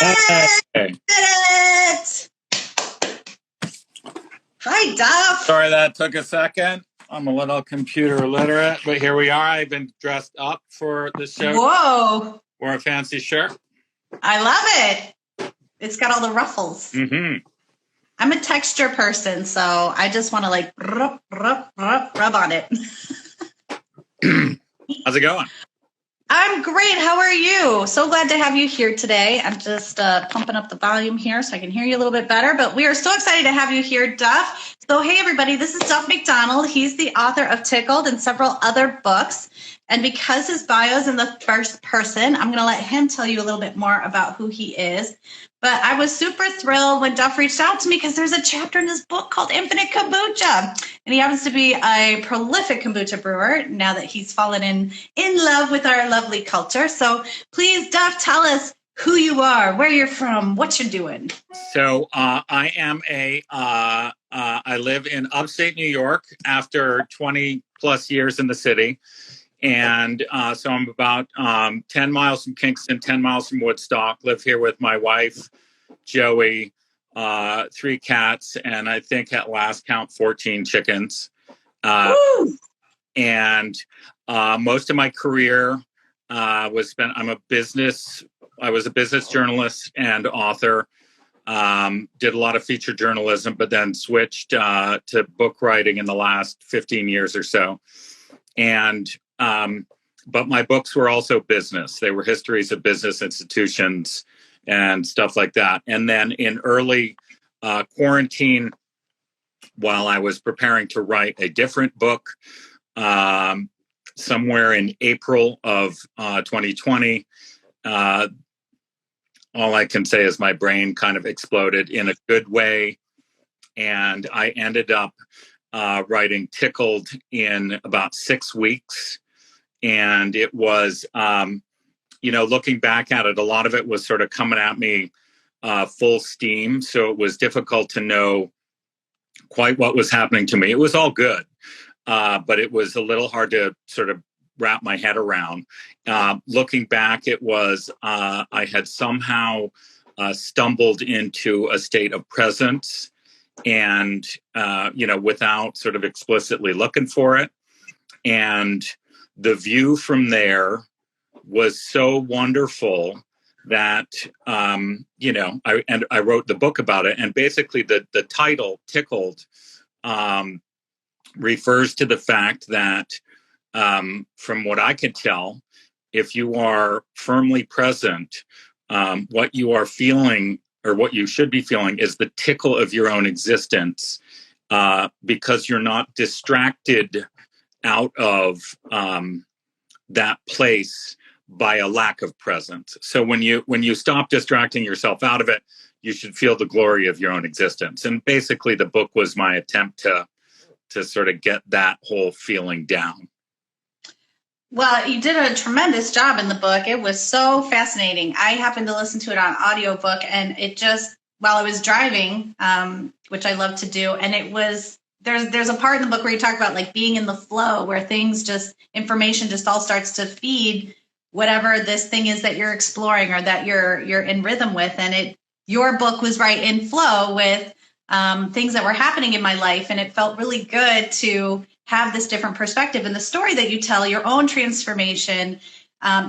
it! Hey. Did it! Hi, Duff. Sorry that took a second. I'm a little computer illiterate, but here we are. I've been dressed up for the show. Whoa. Wore a fancy shirt. I love it. It's got all the ruffles. Mm-hmm. I'm a texture person, so I just want to like rub on it. How's it going? I'm great. How are you? So glad to have you here today. I'm just pumping up the volume here so I can hear you a little bit better. But we are so excited to have you here, Duff. So, hey, everybody, this is Duff McDonald. He's the author of Tickled and several other books. And because his bio is in the first person, I'm going to let him tell you a little bit more about who he is. But I was super thrilled when Duff reached out to me because there's a chapter in his book called Infinite Kombucha. And he happens to be a prolific kombucha brewer now that he's fallen in love with our lovely culture. So please, Duff, tell us who you are, where you're from, what you're doing. So I am I live in upstate New York after 20 plus years in the city. And so I'm about 10 miles from Kingston, 10 miles from Woodstock, live here with my wife, Joey, 3 cats, and I think at last count 14 chickens. And most of my career was spent, I was a business journalist and author, did a lot of feature journalism, but then switched to book writing in the last 15 years or so. And but my books were also business. They were histories of business institutions and stuff like that. And then in early quarantine, while I was preparing to write a different book, somewhere in April of 2020, all I can say is my brain kind of exploded in a good way. And I ended up writing Tickled in about 6 weeks. And it was, looking back at it, a lot of it was sort of coming at me full steam. So it was difficult to know quite what was happening to me. It was all good, but it was a little hard to sort of wrap my head around. Looking back, it was I had somehow stumbled into a state of presence and, without sort of explicitly looking for it. And the view from there was so wonderful that, I wrote the book about it. And basically the title, Tickled, refers to the fact that, from what I could tell, if you are firmly present, what you are feeling or what you should be feeling is the tickle of your own existence, because you're not distracted out of that place by a lack of presence. So when you stop distracting yourself out of it, you should feel the glory of your own existence. And basically the book was my attempt to sort of get that whole feeling down. Well, you did a tremendous job in the book. It was so fascinating. I happened to listen to it on audiobook, and it just, while I was driving, which I love to do, and it was, there's a part in the book where you talk about like being in the flow, where things just, information just all starts to feed whatever this thing is that you're exploring or that you're in rhythm with. And your book was right in flow with things that were happening in my life. And it felt really good to have this different perspective. And the story that you tell, your own transformation,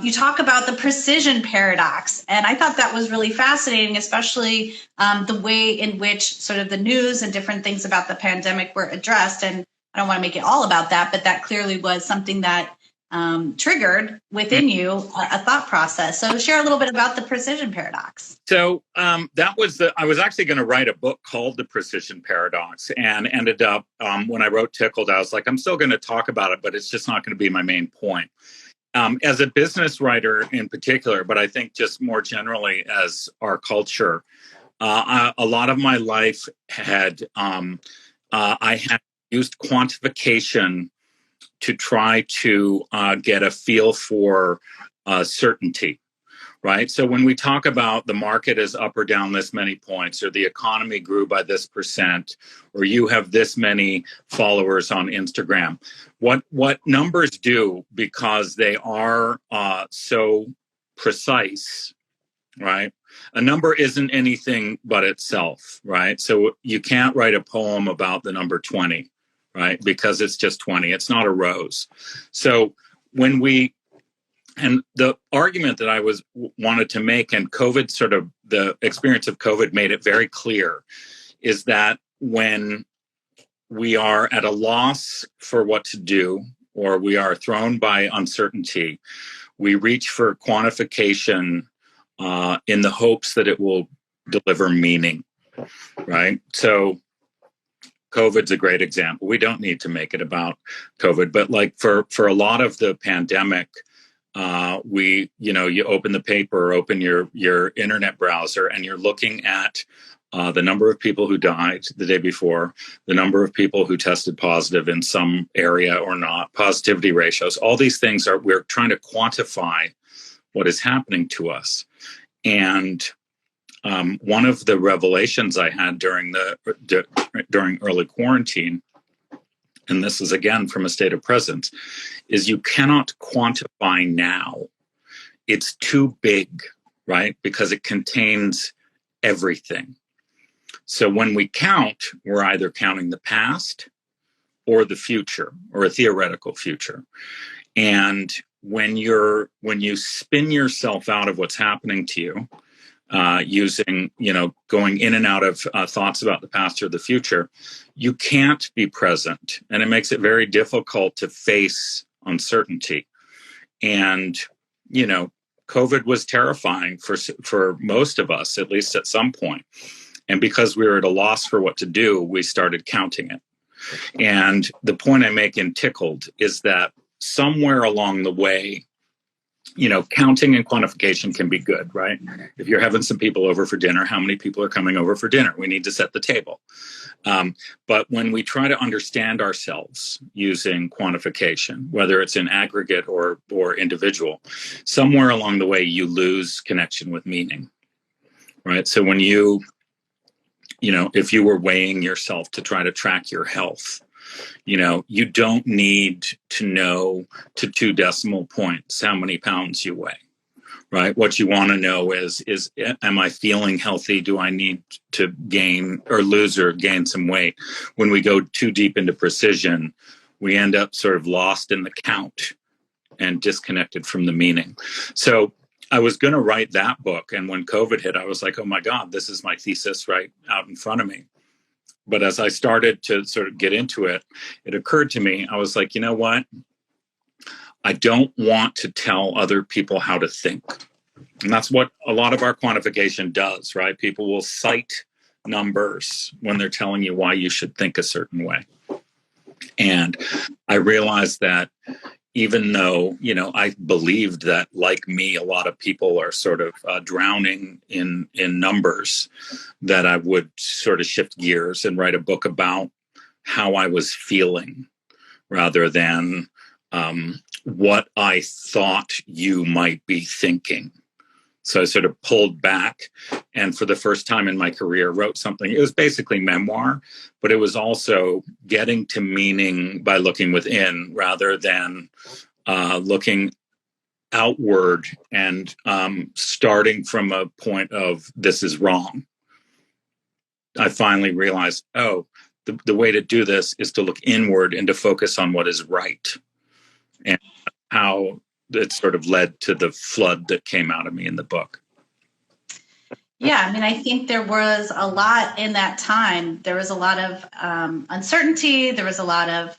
you talk about the precision paradox. And I thought that was really fascinating, especially the way in which sort of the news and different things about the pandemic were addressed. And I don't want to make it all about that, but that clearly was something that triggered within you a thought process. So share a little bit about the precision paradox. So I was actually going to write a book called The Precision Paradox, and ended up, when I wrote Tickled, I was like, I'm still going to talk about it, but it's just not going to be my main point. As a business writer in particular, but I think just more generally as our culture, a lot of my life I had used quantification to try to get a feel for certainty, right? So when we talk about the market is up or down this many points, or the economy grew by this percent, or you have this many followers on Instagram, what numbers do, because they are so precise, right? A number isn't anything but itself, right? So you can't write a poem about the number 20, right? Because it's just 20. It's not a rose. So when we, and the argument that I wanted to make, and COVID sort of, the experience of COVID made it very clear, is that when we are at a loss for what to do, or we are thrown by uncertainty, we reach for quantification in the hopes that it will deliver meaning, right? So COVID's a great example. We don't need to make it about COVID, but like for a lot of the pandemic, you open the paper, or open your internet browser, and you're looking at the number of people who died the day before, the number of people who tested positive in some area or not, positivity ratios. All these things we're trying to quantify what is happening to us. And one of the revelations I had during early quarantine, and this is again from a state of presence, is you cannot quantify now. It's too big, right? Because it contains everything. So when we count, we're either counting the past or the future, or a theoretical future. And when you spin yourself out of what's happening to you, using, going in and out of thoughts about the past or the future, you can't be present. And it makes it very difficult to face uncertainty. And, COVID was terrifying for most of us, at least at some point. And because we were at a loss for what to do, we started counting it. And the point I make in Tickled is that somewhere along the way, counting and quantification can be good, right? If you're having some people over for dinner, how many people are coming over for dinner? We need to set the table. But when we try to understand ourselves using quantification, whether it's in aggregate or individual, somewhere along the way, you lose connection with meaning, right? So when if you were weighing yourself to try to track your health, you don't need to know to 2 decimal points how many pounds you weigh, right? What you want to know is, am I feeling healthy? Do I need to gain or lose or gain some weight? When we go too deep into precision, we end up sort of lost in the count and disconnected from the meaning. So I was going to write that book. And when COVID hit, I was like, oh my God, this is my thesis right out in front of me. But as I started to sort of get into it, it occurred to me, I was like, you know what? I don't want to tell other people how to think. And that's what a lot of our quantification does, right? People will cite numbers when they're telling you why you should think a certain way. And I realized that even though, I believed that, like me, a lot of people are sort of drowning in numbers, that I would sort of shift gears and write a book about how I was feeling rather than what I thought you might be thinking. So I sort of pulled back, and for the first time in my career, wrote something. It was basically memoir, but it was also getting to meaning by looking within rather than looking outward and starting from a point of this is wrong. I finally realized, the way to do this is to look inward and to focus on what is right, and how it sort of led to the flood that came out of me in the book. Yeah, I think there was a lot in that time. There was a lot of uncertainty. There was a lot of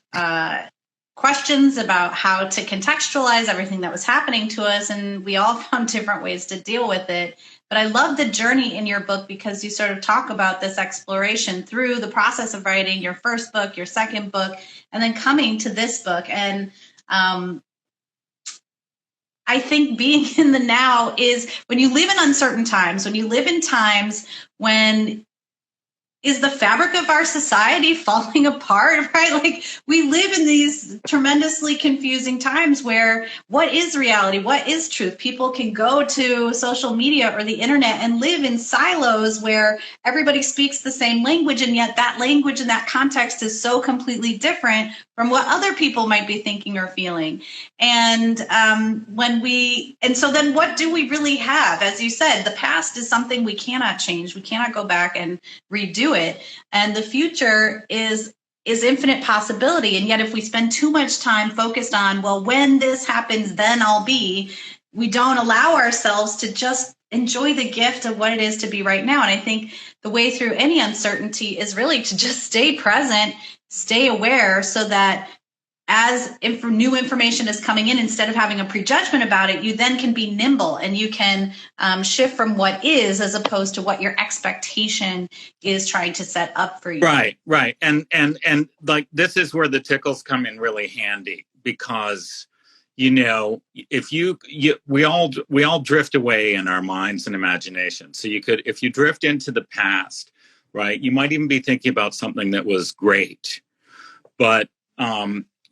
questions about how to contextualize everything that was happening to us. And we all found different ways to deal with it. But I love the journey in your book because you sort of talk about this exploration through the process of writing your first book, your second book, and then coming to this book. And I think being in the now is when you live in uncertain times, when you live in times when is the fabric of our society falling apart, right? Like we live in these tremendously confusing times where what is reality? What is truth? People can go to social media or the internet and live in silos where everybody speaks the same language. And yet that language and that context is so completely different from what other people might be thinking or feeling. And so then what do we really have? As you said, the past is something we cannot change. We cannot go back and redo it. And the future is infinite possibility. And yet if we spend too much time focused on, well, when this happens, then I'll be, we don't allow ourselves to just enjoy the gift of what it is to be right now. And I think the way through any uncertainty is really to just stay present, stay aware, so that as new information is coming in, instead of having a prejudgment about it, you then can be nimble and you can shift from what is as opposed to what your expectation is trying to set up for you. Right. And like, this is where the tickles come in really handy, because, if we all drift away in our minds and imagination. So if you drift into the past, right, you might even be thinking about something that was great, but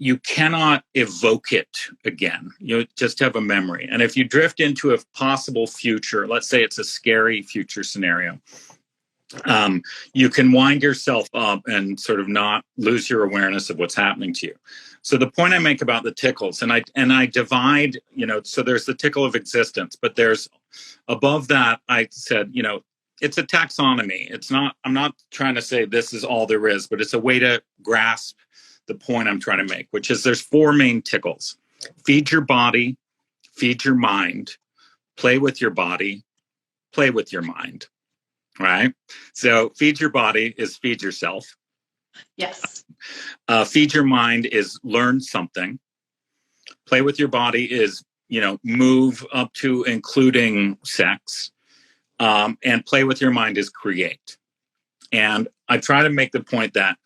you cannot evoke it again. You just have a memory. And if you drift into a possible future, let's say it's a scary future scenario, you can wind yourself up and sort of not lose your awareness of what's happening to you. So the point I make about the tickles, and I divide, so there's the tickle of existence, but there's above that, I said, it's a taxonomy. I'm not trying to say this is all there is, but it's a way to grasp the point I'm trying to make, which is there's 4 main tickles: feed your body, feed your mind, play with your body, play with your mind, right? So feed your body is feed yourself. Yes. Feed your mind is learn something. Play with your body is, move up to including sex. And play with your mind is create. And I try to make the point that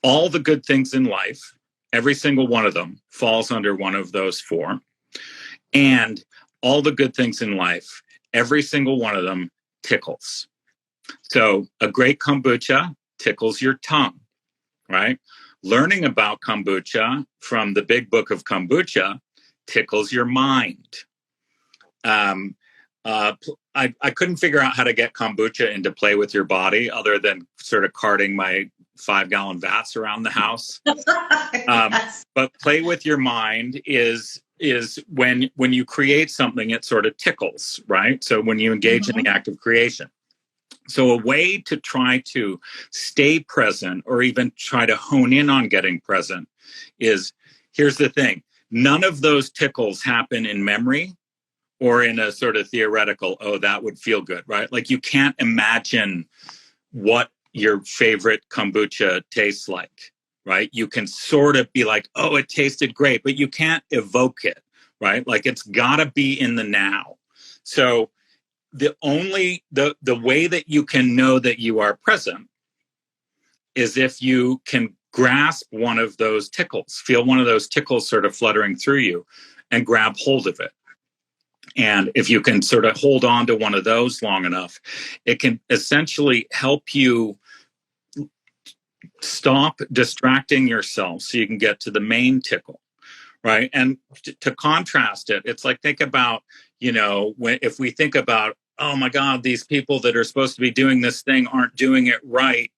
all the good things in life, every single one of them falls under one of those 4. And all the good things in life, every single one of them tickles. So a great kombucha tickles your tongue, right? Learning about kombucha from the big book of kombucha tickles your mind. I couldn't figure out how to get kombucha into play with your body other than sort of carting my 5-gallon vats around the house. Yes. But play with your mind is when you create something, it sort of tickles, right? So when you engage in the act of creation. So a way to try to stay present or even try to hone in on getting present is, here's the thing. None of those tickles happen in memory or in a sort of theoretical, oh, that would feel good, right? Like you can't imagine what your favorite kombucha tastes like, right? You can sort of be like, oh, it tasted great, but you can't evoke it, right? Like it's gotta be in the now. So the way that you can know that you are present is if you can grasp one of those tickles, feel one of those tickles sort of fluttering through you and grab hold of it. And if you can sort of hold on to one of those long enough, it can essentially help you stop distracting yourself so you can get to the main tickle, right? And to contrast it, it's like, think about, if we think about, oh my God, these people that are supposed to be doing this thing aren't doing it right.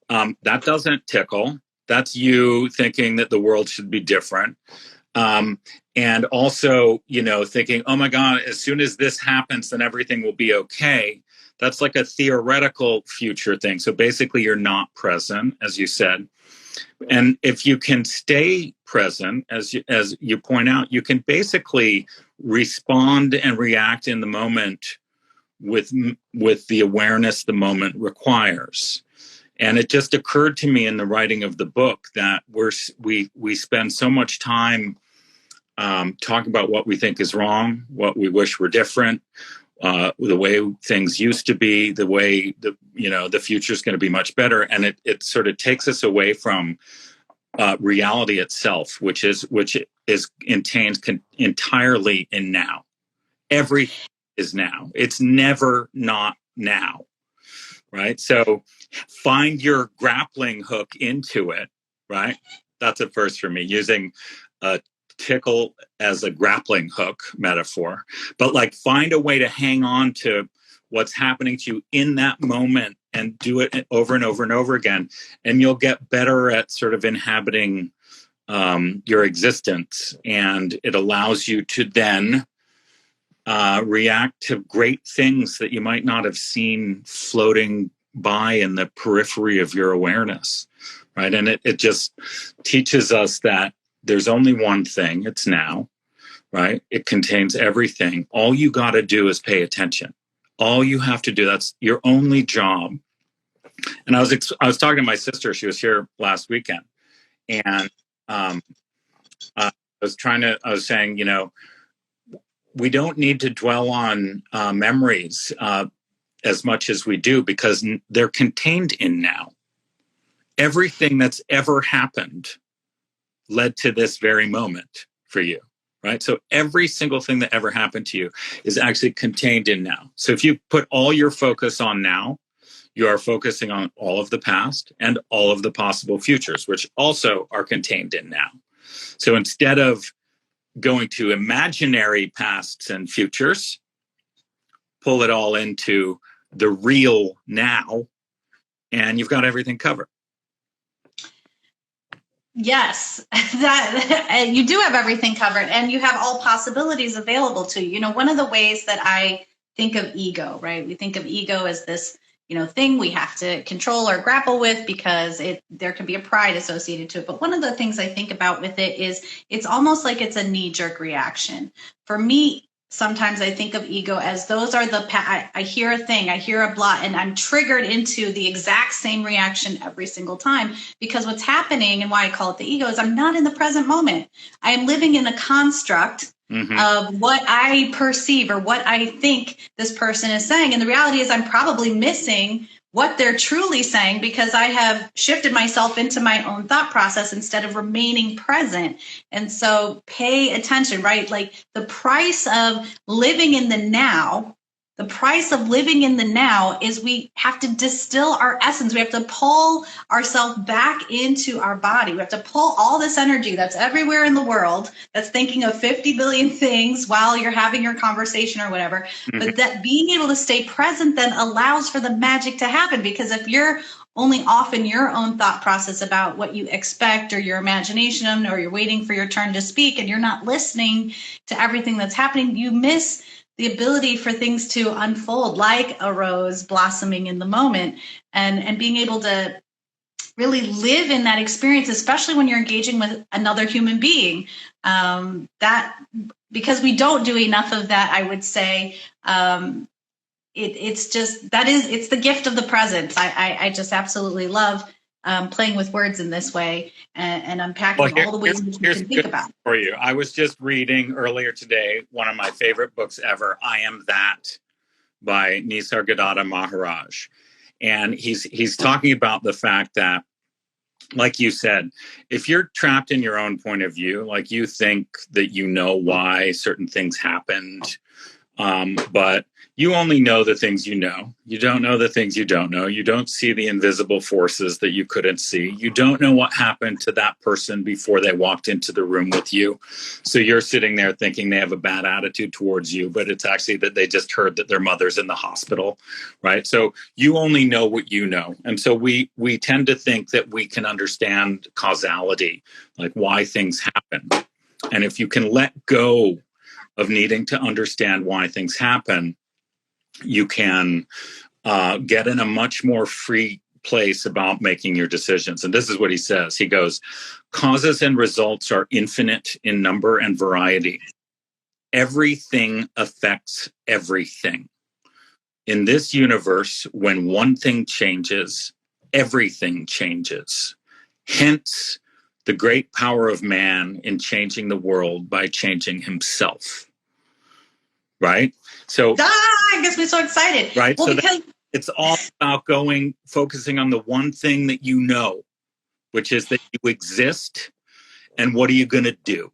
That doesn't tickle. That's you thinking that the world should be different. And also, thinking, oh my God, as soon as this happens, then everything will be okay. That's like a theoretical future thing. So basically you're not present, as you said. And if you can stay present, as you point out, you can basically respond and react in the moment with the awareness the moment requires. And it just occurred to me in the writing of the book that we spend so much time talking about what we think is wrong, what we wish were different, the way things used to be, the way the future is going to be much better, and it sort of takes us away from reality itself, which is contained entirely in now. Everything is now. It's never not now, right? So find your grappling hook into it, right? That's a first for me, using a tickle as a grappling hook metaphor. But like, find a way to hang on to what's happening to you in that moment and do it over and over and over again. And you'll get better at sort of inhabiting your existence. And it allows you to then react to great things that you might not have seen floating by in the periphery of your awareness, right? And it just teaches us that there's only one thing. It's now, right? It contains everything. All you got to do is pay attention. All you have to do, that's your only job. And I was talking to my sister. She was here last weekend. And I was saying, you know, we don't need to dwell on memories as much as we do, because they're contained in now. Everything that's ever happened led to this very moment for you, right? So every single thing that ever happened to you is actually contained in now. So if you put all your focus on now, you are focusing on all of the past and all of the possible futures, which also are contained in now. So instead of going to imaginary pasts and futures, pull it all into the real now, and you've got everything covered. Yes, that you do have everything covered, and you have all possibilities available to you. You know, one of the ways that I think of ego, right? We think of ego as this, you know, thing we have to control or grapple with because there can be a pride associated to it. But one of the things I think about with it is it's almost like it's a knee-jerk reaction. For me, sometimes I think of ego as those are I hear a thing, I hear a blah, and I'm triggered into the exact same reaction every single time, because what's happening, and why I call it the ego, is I'm not in the present moment. I am living in a construct of what I perceive or what I think this person is saying. And the reality is I'm probably missing what they're truly saying because I have shifted myself into my own thought process instead of remaining present. And so pay attention, right? Like the price of living in the now, is we have to distill our essence. We have to pull ourselves back into our body. We have to pull all this energy that's everywhere in the world, that's thinking of 50 billion things while you're having your conversation or whatever. But that being able to stay present then allows for the magic to happen, because if you're only off in your own thought process about what you expect or your imagination, or you're waiting for your turn to speak and you're not listening to everything that's happening, you miss the ability for things to unfold like a rose blossoming in the moment, and being able to really live in that experience, especially when you're engaging with another human being. That, because we don't do enough of that, I would say, it's the gift of the present. I just absolutely love playing with words in this way and unpacking all the ways in which we can think about it. For you, I was just reading earlier today one of my favorite books ever, I Am That, by Nisargadatta Maharaj. And he's talking about the fact that, like you said, if you're trapped in your own point of view, like you think that you know why certain things happened, but you only know the things you know. You don't know the things you don't know. You don't see the invisible forces that you couldn't see. You don't know what happened to that person before they walked into the room with you. So you're sitting there thinking they have a bad attitude towards you, but it's actually that they just heard that their mother's in the hospital, right? So you only know what you know. And so we tend to think that we can understand causality, like why things happen. And if you can let go of needing to understand why things happen, you can get in a much more free place about making your decisions. And this is what he says. He goes, causes and results are infinite in number and variety. Everything affects everything. In this universe, when one thing changes, everything changes. Hence, the great power of man in changing the world by changing himself. Right? So I guess we're so excited. Right? Well, so because it's all about focusing on the one thing that you know, which is that you exist, and what are you going to do?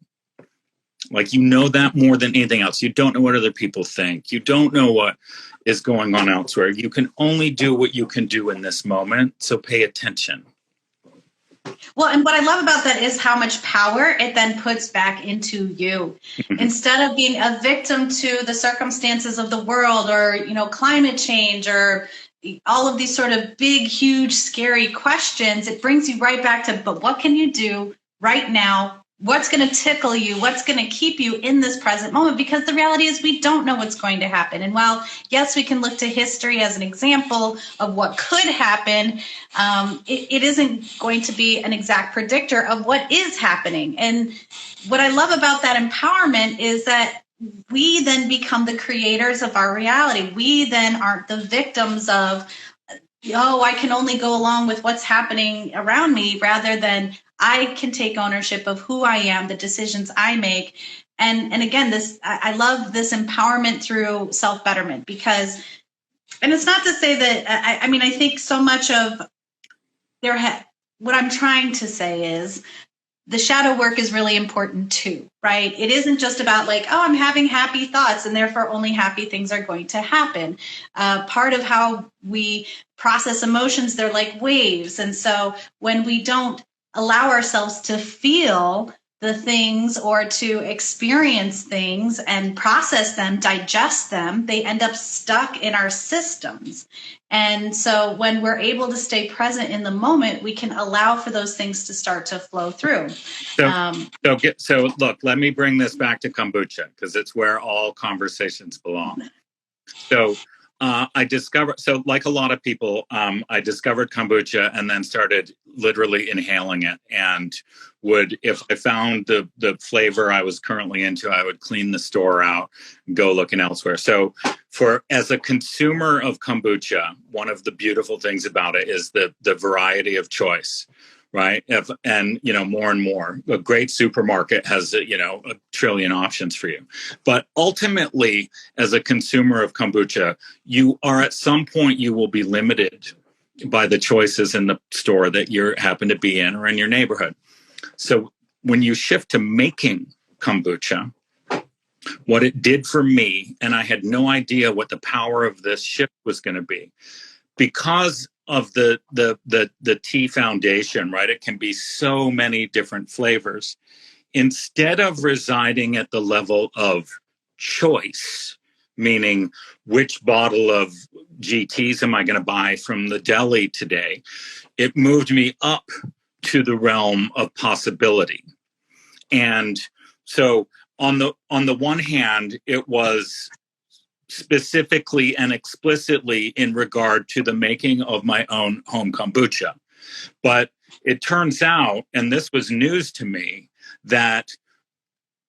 Like, you know that more than anything else. You don't know what other people think. You don't know what is going on elsewhere. You can only do what you can do in this moment. So pay attention. Well, and what I love about that is how much power it then puts back into you. Instead of being a victim to the circumstances of the world, or, climate change, or all of these sort of big, huge, scary questions, it brings you right back to, but what can you do right now? What's going to tickle you? What's going to keep you in this present moment? Because the reality is we don't know what's going to happen. And while, yes, we can look to history as an example of what could happen, it isn't going to be an exact predictor of what is happening. And what I love about that empowerment is that we then become the creators of our reality. We then aren't the victims of, I can only go along with what's happening around me, rather than I can take ownership of who I am, the decisions I make. And again, I love this empowerment through self-betterment, because, and it's not to say that, I think so much of what I'm trying to say is the shadow work is really important too, right? It isn't just about like, I'm having happy thoughts and therefore only happy things are going to happen. Part of how we process emotions, they're like waves. And so when we don't allow ourselves to feel the things or to experience things and process them, digest them, they end up stuck in our systems. And so when we're able to stay present in the moment, we can allow for those things to start to flow through. So look, let me bring this back to kombucha, because it's where all conversations belong. So I discovered, like a lot of people, I discovered kombucha and then started literally inhaling it, and if I found the flavor I was currently into, I would clean the store out and go looking elsewhere. So as a consumer of kombucha, one of the beautiful things about it is the variety of choice. Right. And more and more, a great supermarket has, a trillion options for you. But ultimately, as a consumer of kombucha, you are at some point, you will be limited by the choices in the store that you happen to be in or in your neighborhood. So when you shift to making kombucha, what it did for me, and I had no idea what the power of this shift was going to be, because of the tea foundation, right? It can be so many different flavors. Instead of residing at the level of choice, meaning which bottle of GTs am I going to buy from the deli today, it moved me up to the realm of possibility. And so on the one hand, it was specifically and explicitly in regard to the making of my own home kombucha. But it turns out, and this was news to me, that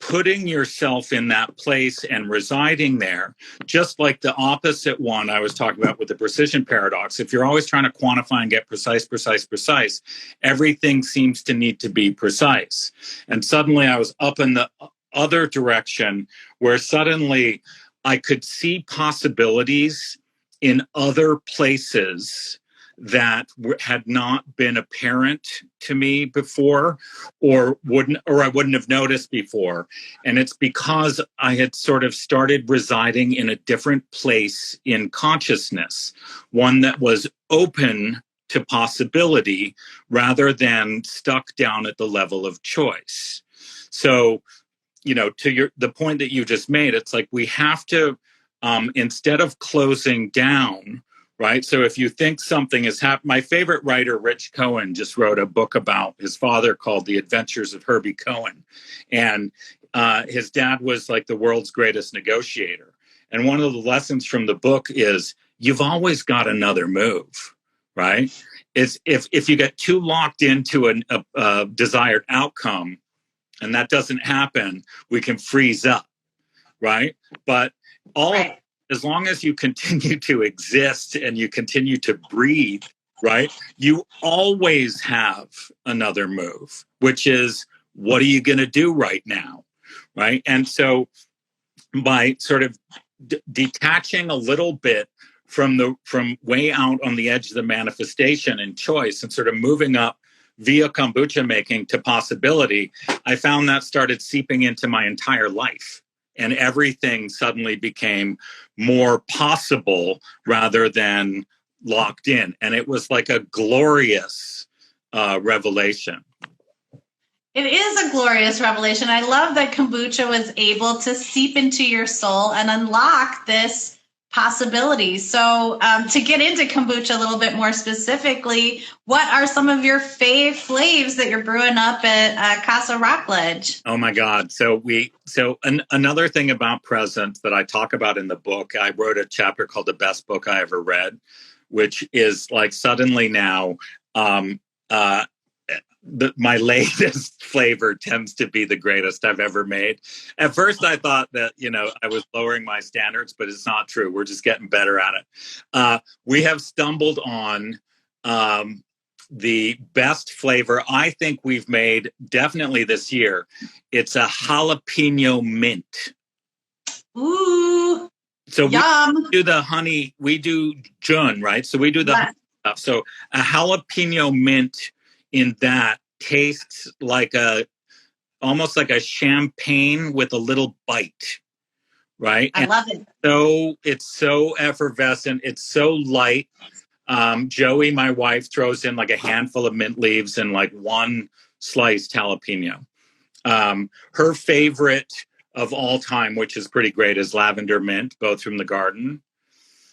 putting yourself in that place and residing there, just like the opposite one I was talking about with the precision paradox, if you're always trying to quantify and get precise, everything seems to need to be precise. And suddenly I was up in the other direction, where suddenly I could see possibilities in other places that had not been apparent to me before, or I wouldn't have noticed before. And it's because I had sort of started residing in a different place in consciousness, one that was open to possibility rather than stuck down at the level of choice. So, to the point that you just made, it's like we have to, instead of closing down, right? So if you think something is happening, my favorite writer, Rich Cohen, just wrote a book about his father called The Adventures of Herbie Cohen. And his dad was like the world's greatest negotiator. And one of the lessons from the book is you've always got another move, right? It's if you get too locked into a desired outcome, and that doesn't happen, we can freeze up, right? But as long as you continue to exist and you continue to breathe, right, you always have another move, which is, what are you going to do right now, right? And so by sort of detaching a little bit from way out on the edge of the manifestation and choice, and sort of moving up via kombucha making to possibility, I found that started seeping into my entire life. And everything suddenly became more possible rather than locked in. And it was like a glorious revelation. It is a glorious revelation. I love that kombucha was able to seep into your soul and unlock this possibility. So to get into kombucha a little bit more specifically, what are some of your flavs that you're brewing up at Casa Rockledge? Oh my God. Another thing about presence that I talk about in the book, I wrote a chapter called The Best Book I Ever Read, which is like suddenly now my latest flavor tends to be the greatest I've ever made. At first, I thought that, I was lowering my standards, but it's not true. We're just getting better at it. We have stumbled on the best flavor I think we've made definitely this year. It's a jalapeno mint. Ooh, so yum. We do the honey, we do Jun, right? So we do the honey stuff. So a jalapeno mint in that tastes like almost like a champagne with a little bite, right? I love it. So it's so effervescent. It's so light. Joey, my wife, throws in like a handful of mint leaves and like one sliced jalapeno. Her favorite of all time, which is pretty great, is lavender mint, both from the garden.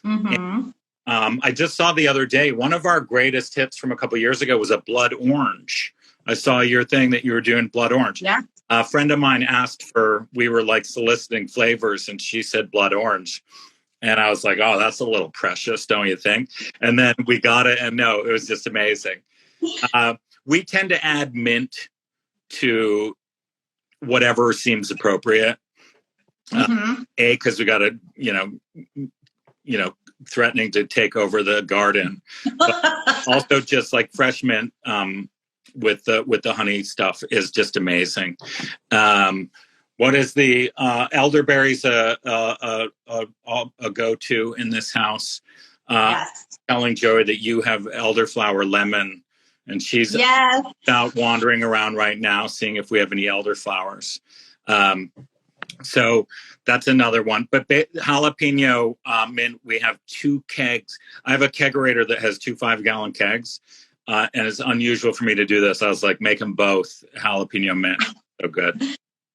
Mm-hmm. And, I just saw the other day, one of our greatest hits from a couple of years ago was a blood orange. I saw your thing that you were doing blood orange. Yeah. A friend of mine asked we were like soliciting flavors, and she said blood orange. And I was like, oh, that's a little precious, don't you think? And then we got it, and no, it was just amazing. We tend to add mint to whatever seems appropriate. Because we got to, threatening to take over the garden. But also just like fresh mint with the honey stuff is just amazing. What is the elderberries a go-to in this house? Yes. Telling Joey that you have elderflower lemon, and she's out wandering around right now seeing if we have any elderflowers. So that's another one. But jalapeno mint, we have 2 kegs. I have a kegerator that has 2 5-gallon kegs, and it's unusual for me to do this. I was like, make them both jalapeno mint. So good.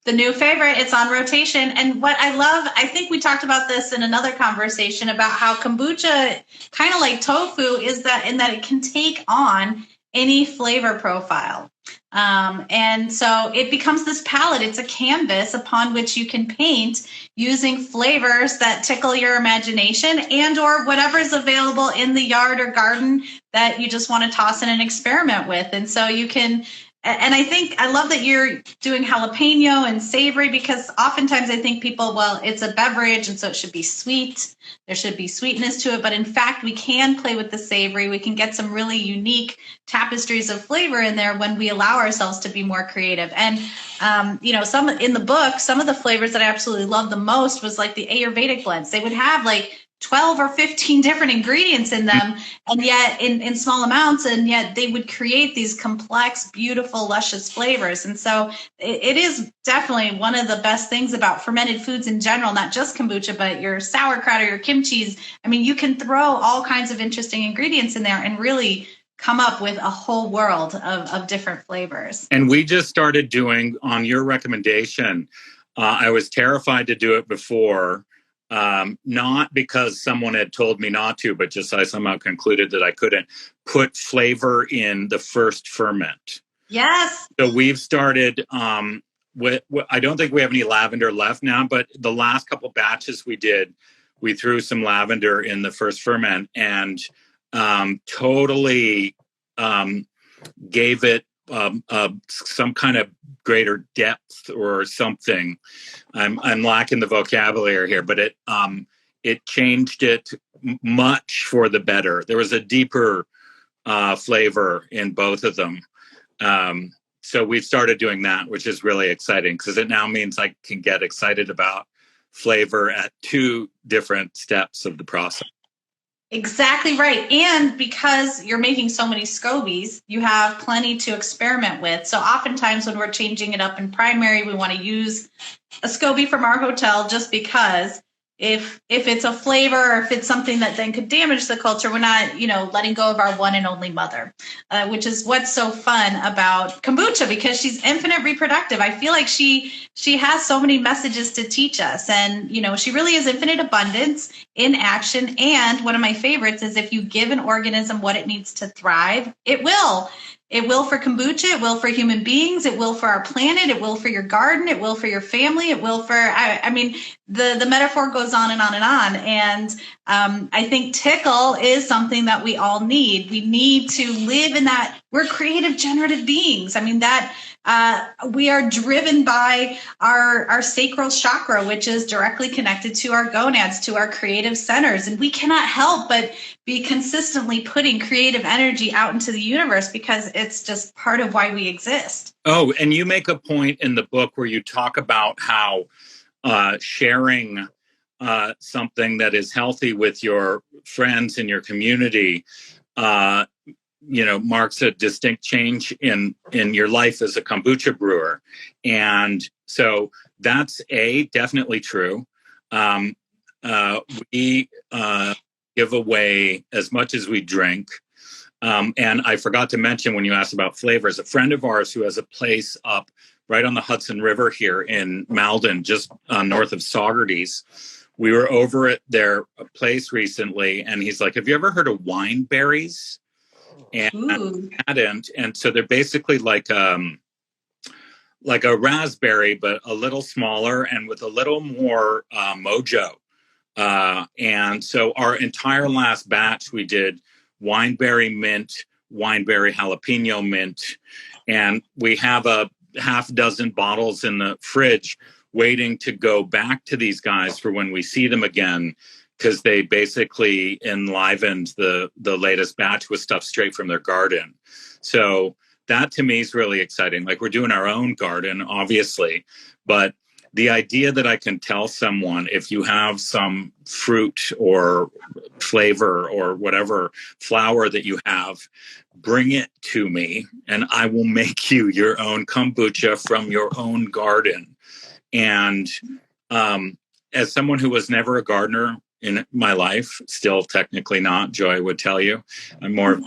The new favorite, it's on rotation. And what I love, I think we talked about this in another conversation about how kombucha, kind of like tofu, is that in that it can take on any flavor profile. And so it becomes this palette. It's a canvas upon which you can paint using flavors that tickle your imagination and or whatever's available in the yard or garden that you just want to toss in and experiment with. And so you can, and I love that you're doing jalapeno and savory, because oftentimes I think people, well, it's a beverage and so it should be sweet. There should be sweetness to it. But in fact, we can play with the savory. We can get some really unique tapestries of flavor in there when we allow ourselves to be more creative. And, some in the book, some of the flavors that I absolutely loved the most was like the Ayurvedic blends. They would have like 12 or 15 different ingredients in them, and yet in small amounts, and yet they would create these complex, beautiful, luscious flavors. And so it is definitely one of the best things about fermented foods in general, not just kombucha, but your sauerkraut or your kimchi. I mean, you can throw all kinds of interesting ingredients in there and really come up with a whole world of different flavors. And we just started doing, on your recommendation, I was terrified to do it before, not because someone had told me not to, but just I somehow concluded that I couldn't put flavor in the first ferment. Yes. So we've started with, I don't think we have any lavender left now, but the last couple batches we did, we threw some lavender in the first ferment and totally gave it some kind of greater depth or something. I'm lacking the vocabulary here, but it changed it much for the better. There was a deeper flavor in both of them. So we've started doing that, which is really exciting because it now means I can get excited about flavor at 2 different steps of the process. Exactly right. And because you're making so many scobies, you have plenty to experiment with. So oftentimes when we're changing it up in primary, we want to use a SCOBY from our hotel just because if it's a flavor or if it's something that then could damage the culture, we're not, letting go of our one and only mother, which is what's so fun about kombucha because she's infinite reproductive. I feel like she has so many messages to teach us. And, she really is infinite abundance in action. And one of my favorites is if you give an organism what it needs to thrive, it will. It will for kombucha. It will for human beings. It will for our planet. It will for your garden. It will for your family. It will for, I mean, the metaphor goes on and on and on. And I think Tickle is something that we all need. We need to live in that. We're creative, generative beings. I mean, that we are driven by our sacral chakra, which is directly connected to our gonads, to our creative centers. And we cannot help but be consistently putting creative energy out into the universe because it's just part of why we exist. Oh, and you make a point in the book where you talk about how sharing something that is healthy with your friends in your community marks a distinct change in your life as a kombucha brewer. And so that's definitely true. We give away as much as we drink. And I forgot to mention when you asked about flavors, a friend of ours who has a place up right on the Hudson River here in Malden, just north of Saugerties. We were over at their place recently, and he's like, have you ever heard of wineberries? And I hadn't. And so they're basically like a raspberry, but a little smaller and with a little more mojo. And so our entire last batch, we did wineberry mint, wineberry jalapeno mint, and we have a half dozen bottles in the fridge waiting to go back to these guys for when we see them again, because they basically enlivened the latest batch with stuff straight from their garden. So that to me is really exciting. Like, we're doing our own garden, obviously, but the idea that I can tell someone, if you have some fruit or flavor or whatever flower that you have, bring it to me and I will make you your own kombucha from your own garden. And as someone who was never a gardener in my life, still technically not, Joy would tell you, I'm more of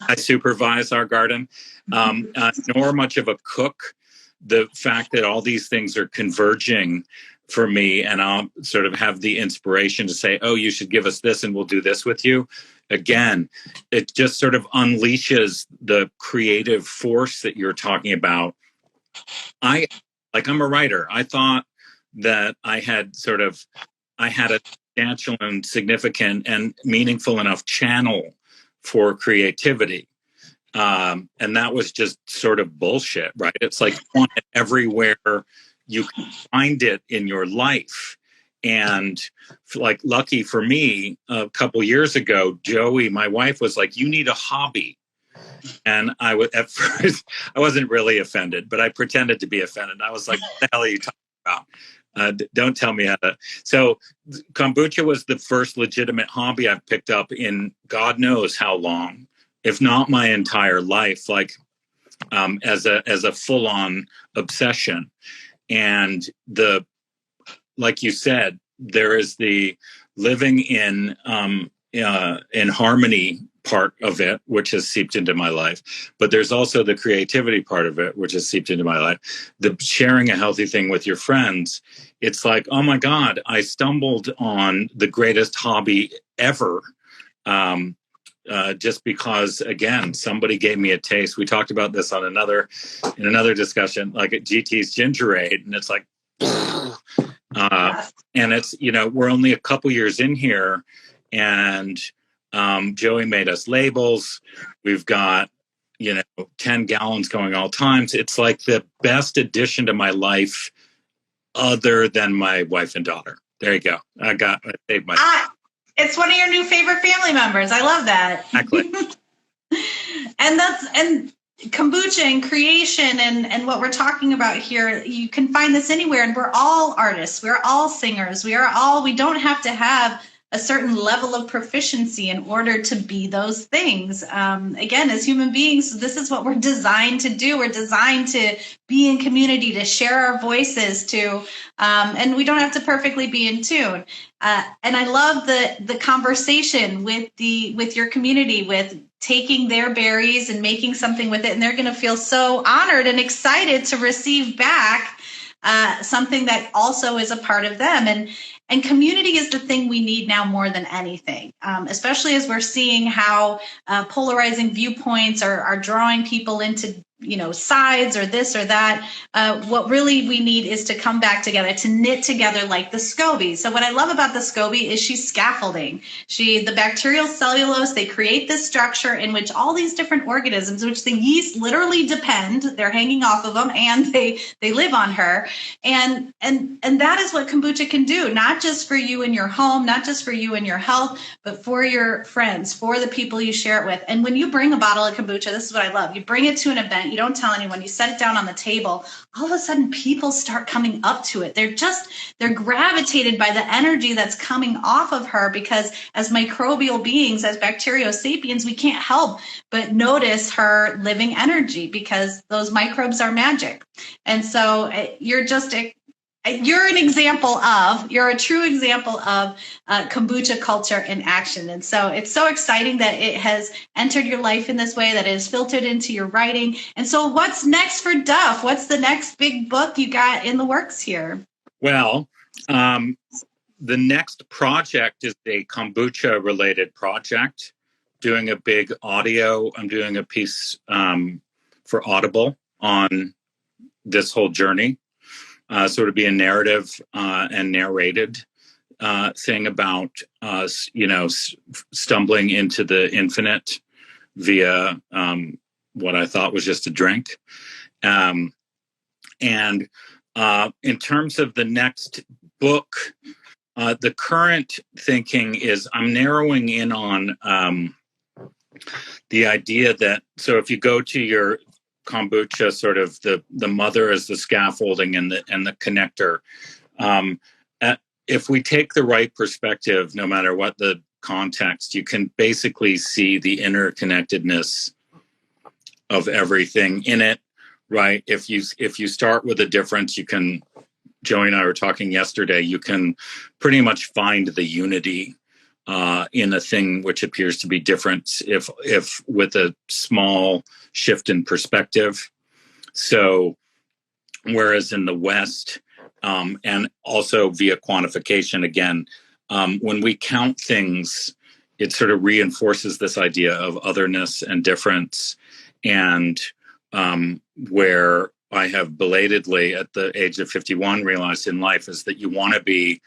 I supervise our garden, nor much of a cook. The fact that all these things are converging for me, and I'll sort of have the inspiration to say, oh, you should give us this and we'll do this with you. Again, it just sort of unleashes the creative force that you're talking about. I'm a writer. I thought that I had a substantial and significant and meaningful enough channel for creativity. And that was just sort of bullshit, right? It's like you want it everywhere you can find it in your life. And like, lucky for me, a couple years ago, Joey, my wife, was like, you need a hobby. And at first, I wasn't really offended, but I pretended to be offended. I was like, what the hell are you talking about? Don't tell me how to. So kombucha was the first legitimate hobby I've picked up in God knows how long, if not my entire life, like as a full-on obsession. And like you said, there is the living in harmony part of it, which has seeped into my life. But there's also the creativity part of it, which has seeped into my life. The sharing a healthy thing with your friends. It's like, oh my God, I stumbled on the greatest hobby ever. Just because, again, somebody gave me a taste. We talked about this in another discussion, like at GT's Gingerade, and it's like, and it's, we're only a couple years in here, and Joey made us labels. We've got 10 gallons going all times. It's like the best addition to my life, other than my wife and daughter. There you go. I saved my. It's one of your new favorite family members. I love that. Exactly. and kombucha and creation and what we're talking about here, you can find this anywhere. And we're all artists. We're all singers. We don't have to have a certain level of proficiency in order to be those things. Again, as human beings, this is what we're designed to do. We're designed to be in community, to share our voices, and we don't have to perfectly be in tune. And I love the conversation with your community, with taking their berries and making something with it, and they're going to feel so honored and excited to receive back something that also is a part of them. And community is the thing we need now more than anything, especially as we're seeing how polarizing viewpoints are drawing people into sides or this or that. What really we need is to come back together, to knit together like the SCOBY. So what I love about the SCOBY is she's scaffolding. The bacterial cellulose, they create this structure in which all these different organisms, which the yeast literally depend, they're hanging off of them, and they live on her. And that is what kombucha can do, not just for you in your home, not just for you and your health, but for your friends, for the people you share it with. And when you bring a bottle of kombucha, this is what I love. You bring it to an event, you don't tell anyone, you set it down on the table, all of a sudden people start coming up to it. They're gravitated by the energy that's coming off of her, because as microbial beings, as bacteriosapiens, we can't help but notice her living energy, because those microbes are magic. And so you're a true example of kombucha culture in action. And so it's so exciting that it has entered your life in this way, that it is filtered into your writing. And so what's next for Duff? What's the next big book you got in the works here? Well, the next project is a kombucha related project, doing a big audio. I'm doing a piece for Audible on this whole journey. Sort of be a narrative and narrated thing about us, stumbling into the infinite via what I thought was just a drink. And in terms of the next book, the current thinking is I'm narrowing in on the idea that, so if you go to your kombucha, sort of the mother as the scaffolding and the connector. If we take the right perspective, no matter what the context, you can basically see the interconnectedness of everything in it, right? If you start with a difference, you can. Joey and I were talking yesterday. You can pretty much find the unity in a thing which appears to be different, if with a small shift in perspective. So whereas in the West, and also via quantification, again, when we count things, it sort of reinforces this idea of otherness and difference. And where I have belatedly at the age of 51 realized in life is that you want to be,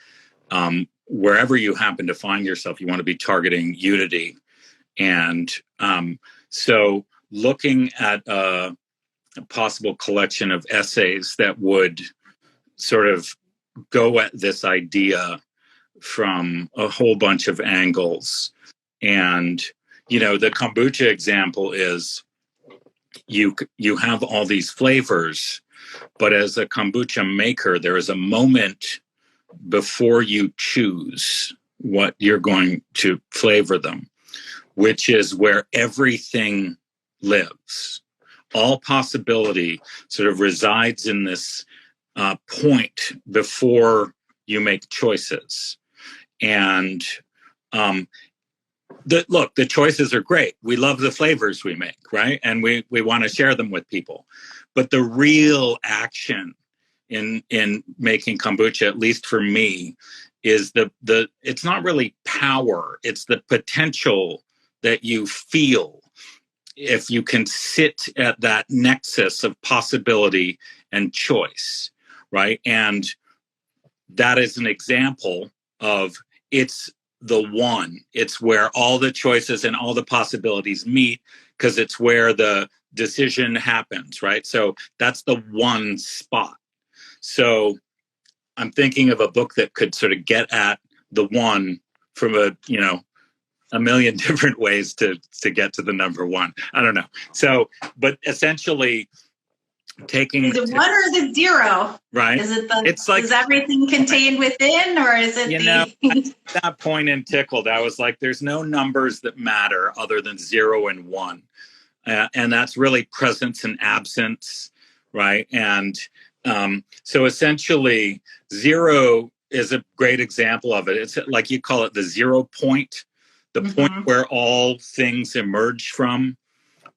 wherever you happen to find yourself, you want to be targeting unity. And so looking at a possible collection of essays that would sort of go at this idea from a whole bunch of angles. And, the kombucha example is you have all these flavors, but as a kombucha maker, there is a moment before you choose what you're going to flavor them, which is where everything lives. All possibility sort of resides in this point before you make choices. And the choices are great. We love the flavors we make, right? And we want to share them with people. But the real action in making kombucha, at least for me, is it's not really power. It's the potential that you feel if you can sit at that nexus of possibility and choice, right? And that is an example of it's the one. It's where all the choices and all the possibilities meet, because it's where the decision happens, right? So that's the one spot. So I'm thinking of a book that could sort of get at the one from a million different ways to get to the number one. I don't know. So, but essentially, taking is it one or is it zero? Right. Is it it's like, is everything contained within, or is it at that point in Tickled, I was like, there's no numbers that matter other than 0 and 1. And that's really presence and absence, right? And so essentially, 0 is a great example of it. It's like you call it the 0 point, the point where all things emerge from,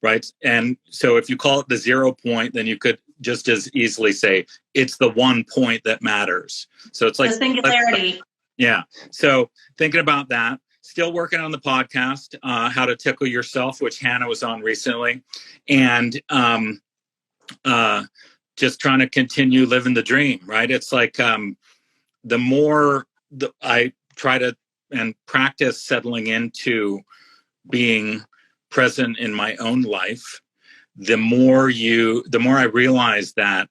right? And so if you call it the 0 point, then you could just as easily say it's the 1 point that matters. So it's like the singularity. Yeah. So thinking about that, still working on the podcast, How to Tickle Yourself, which Hannah was on recently. And just trying to continue living the dream, right? It's like the more I try to and practice settling into being present in my own life, the more I realize that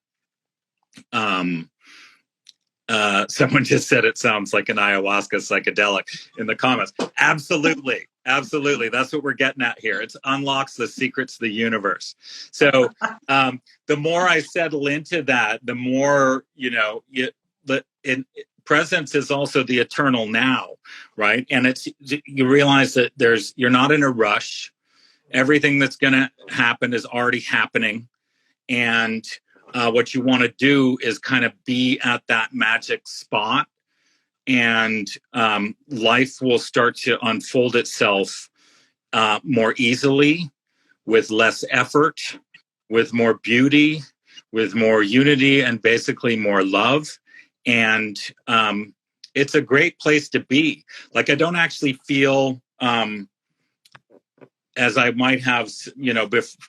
someone just said it sounds like an ayahuasca psychedelic in the comments. Absolutely. That's what we're getting at here. It unlocks the secrets of the universe. So the more I settle into that, the more, presence is also the eternal now, right? And you realize that you're not in a rush. Everything that's going to happen is already happening. And what you want to do is kind of be at that magic spot, and life will start to unfold itself more easily, with less effort, with more beauty, with more unity, and basically more love. And it's a great place to be. Like, I don't actually feel as I might have,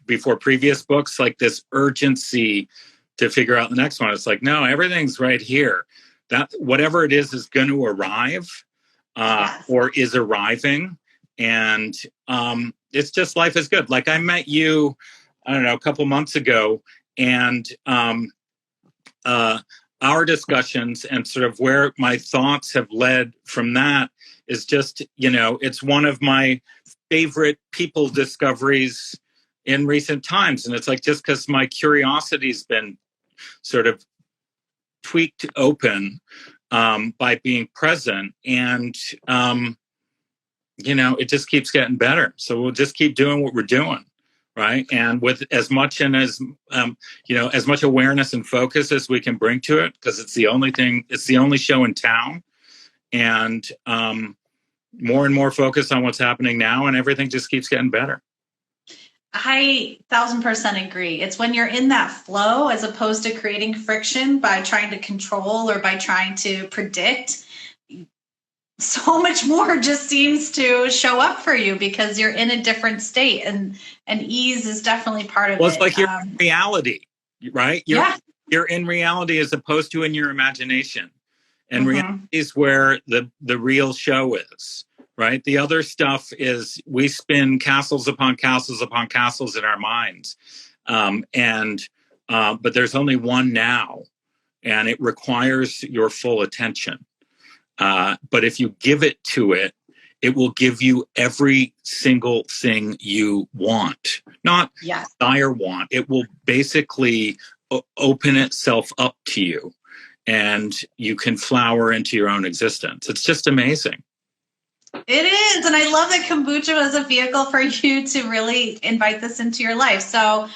before previous books, like this urgency to figure out the next one. It's like, no, everything's right here. That whatever it is going to arrive or is arriving. And it's just, life is good. Like, I met you, I don't know, a couple months ago, and our discussions and sort of where my thoughts have led from that is just, it's one of my favorite people discoveries in recent times. And it's like, just because my curiosity's been sort of tweaked open by being present, and it just keeps getting better. So we'll just keep doing what we're doing, right? And with as much as much awareness and focus as we can bring to it, because it's the only show in town, and more and more focus on what's happening now, and everything just keeps getting better. I 1000% agree. It's when you're in that flow, as opposed to creating friction by trying to control or by trying to predict, so much more just seems to show up for you because you're in a different state, and ease is definitely part of it. Well, it's like you're in reality, right? You're in reality as opposed to in your imagination. And reality is where the real show is, right? The other stuff is we spin castles upon castles upon castles in our minds. But there's only one now, and it requires your full attention. But if you give it to it, it will give you every single thing you want, not desire want. It will basically open itself up to you, and you can flower into your own existence. It's just amazing. It is. And I love that kombucha was a vehicle for you to really invite this into your life. So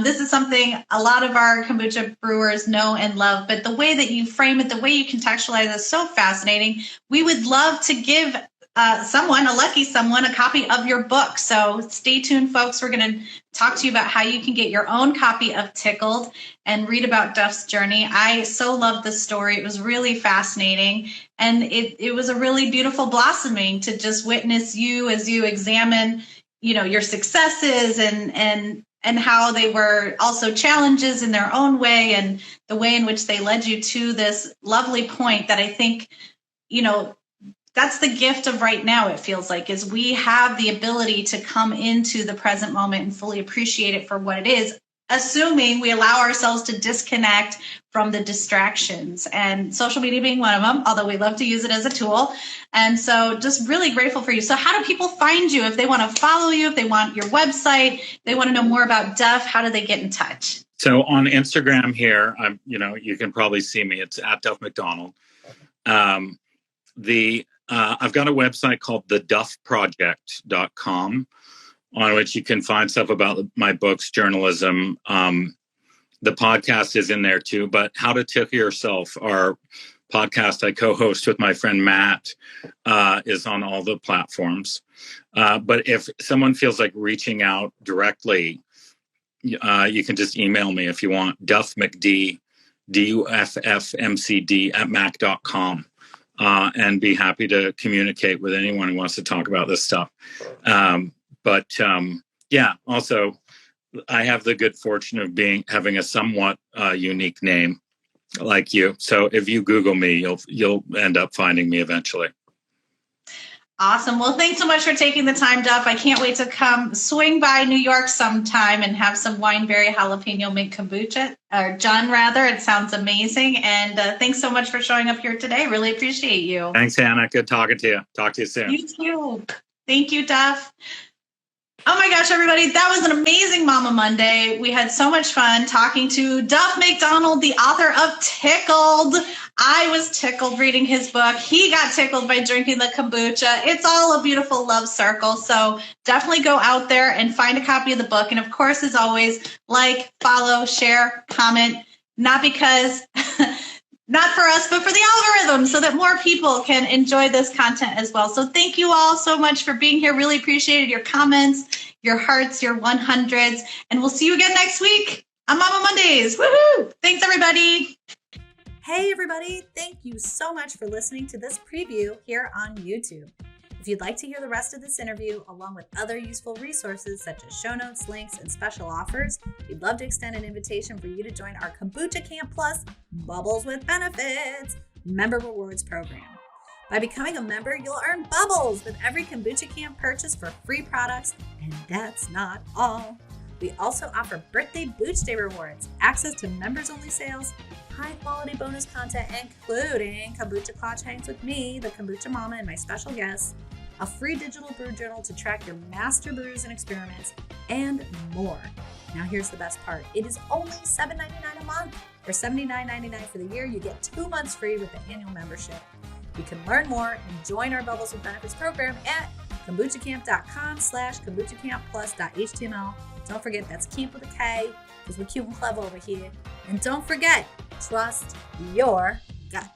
this is something a lot of our kombucha brewers know and love, but the way that you frame it, the way you contextualize it is so fascinating. We would love to give a lucky someone, a copy of your book. So stay tuned, folks. We're going to talk to you about how you can get your own copy of Tickled and read about Duff's journey. I so loved this story. It was really fascinating. And it was a really beautiful blossoming to just witness you as you examine, your successes and how they were also challenges in their own way, and the way in which they led you to this lovely point that I think, that's the gift of right now, it feels like, is we have the ability to come into the present moment and fully appreciate it for what it is, assuming we allow ourselves to disconnect from the distractions, and social media being one of them, although we love to use it as a tool. And so just really grateful for you. So how do people find you if they want to follow you, if they want your website, they want to know more about Duff? How do they get in touch? So on Instagram here, you can probably see me. It's at Duff McDonald. I've got a website called theduffproject.com on which you can find stuff about my books, journalism. The podcast is in there too, but How to Tickle Yourself, our podcast I co-host with my friend Matt, is on all the platforms. But if someone feels like reaching out directly, you can just email me if you want, duffmcd, duffmcd @mac.com, and be happy to communicate with anyone who wants to talk about this stuff. Also, I have the good fortune of having a somewhat unique name like you. So if you Google me, you'll end up finding me eventually. Awesome. Well, thanks so much for taking the time, Duff. I can't wait to come swing by New York sometime and have some wineberry jalapeno mint kombucha, or John rather. It sounds amazing. And thanks so much for showing up here today. Really appreciate you. Thanks, Hannah. Good talking to you. Talk to you soon. You too. Thank you, Duff. Oh my gosh, everybody, that was an amazing Mama Monday. We had so much fun talking to Duff McDonald, the author of Tickled. I was tickled reading his book. He got tickled by drinking the kombucha. It's all a beautiful love circle. So definitely go out there and find a copy of the book. And of course, as always, like, follow, share, comment, not because... not for us, but for the algorithm, so that more people can enjoy this content as well. So thank you all so much for being here. Really appreciated your comments, your hearts, your 100s. And we'll see you again next week on Mama Mondays. Woohoo! Thanks, everybody. Hey, everybody. Thank you so much for listening to this preview here on YouTube. If you'd like to hear the rest of this interview, along with other useful resources such as show notes, links, and special offers, we'd love to extend an invitation for you to join our Kombucha Kamp Plus Bubbles with Benefits member rewards program. By becoming a member, you'll earn bubbles with every Kombucha Kamp purchase for free products, and that's not all. We also offer birthday Booch Day rewards, access to members-only sales, high-quality bonus content, including Kombucha Clutch Hangs with me, the Kombucha Mama, and my special guests, a free digital brew journal to track your master brews and experiments, and more. Now here's the best part. It is only $7.99 a month, or $79.99 for the year. You get 2 months free with the annual membership. You can learn more and join our Bubbles with Benefits program at kombuchakamp.com/kombuchakamp+.html. Don't forget, that's camp with a K, because we're cute and clever over here. And don't forget, trust your gut.